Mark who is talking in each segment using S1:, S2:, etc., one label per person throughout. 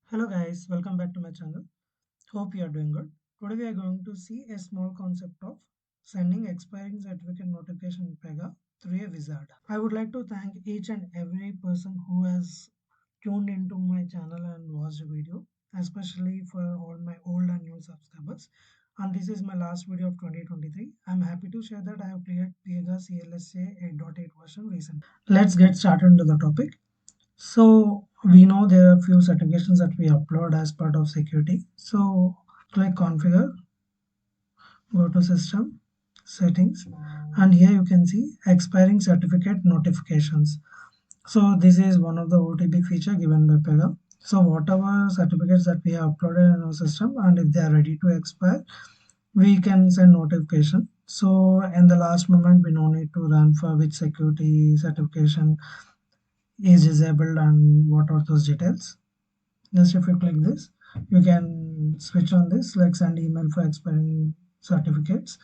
S1: Hello guys, welcome back to my channel. Hope you are doing good. Today we are going to see a small concept of sending expiring certificate notification in Pega through a wizard. I would like to thank each and every person who has tuned into my channel and watched the video, especially for all my old and new subscribers. And this is my last video of 2023. I'm happy to share that I have cleared Pega CLSA 8.8 version recently. Let's get started into the topic. So we know there are few certifications that we upload as part of security. So click configure, go to system, settings, and here you can see expiring certificate notifications. So this is one of the OOTB feature given by Pega. So whatever certificates that we have uploaded in our system and if they are ready to expire, we can send notification. So in the last moment, we no need to run for which security certification is disabled and what are those details. Just if you click this, you can switch on this like send email for expiring certificates,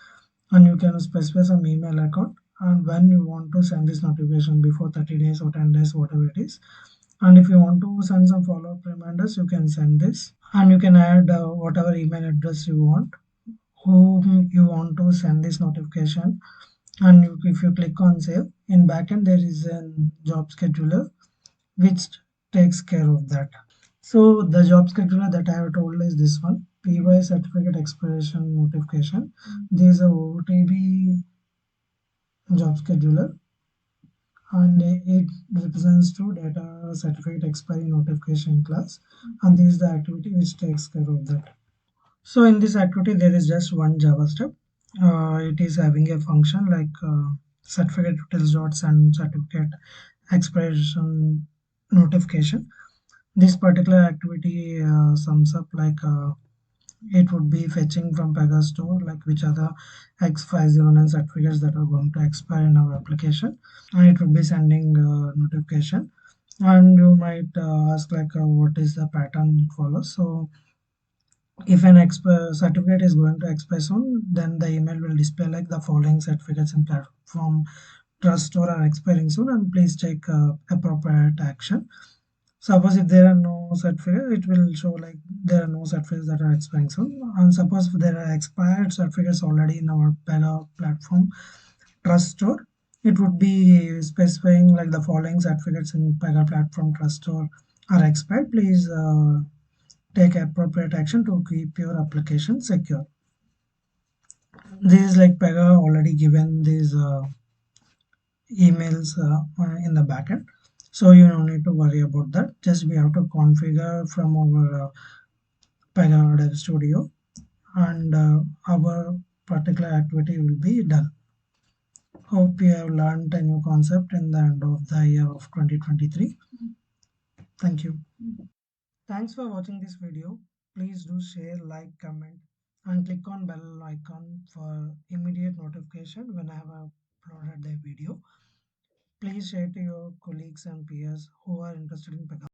S1: and you can specify some email account and when you want to send this notification before 30 days or 10 days, whatever it is. And if you want to send some follow-up reminders, you can send this, and you can add whatever email address you want, whom you want to send this notification. And if you click on save, in backend there is a job scheduler which takes care of that. So the job scheduler that I have told is this one, PY certificate expiration notification. This is a OOTB job scheduler, and it represents to data certificate expiry notification class, and this is the activity which takes care of that. So in this activity there is just one Java step. It is having a function like certificate details dot send certificate expiration notification. This particular activity sums up like it would be fetching from Pega store like which are the X509 certificates that are going to expire in our application, and it would be sending notification. And you might ask like what is the pattern it follows. So if an certificate is going to expire soon, then the email will display like the following certificates in platform trust store are expiring soon and please take appropriate action. Suppose if there are no certificates, it will show like there are no certificates that are expiring soon. And suppose if there are expired certificates already in our Pega platform trust store, it would be specifying like the following certificates in Pega platform trust store are expired. Please take appropriate action to keep your application secure. This is like Pega already given these emails in the backend, so you don't need to worry about that. Just we have to configure from our Pega Dev Studio, and our particular activity will be done. Hope you have learned a new concept in the end of the year of 2023. Thank you. Thanks for watching this video. Please do share, like, comment, and click on bell icon for immediate notification when I have uploaded the video. Please share to your colleagues and peers who are interested in Pega.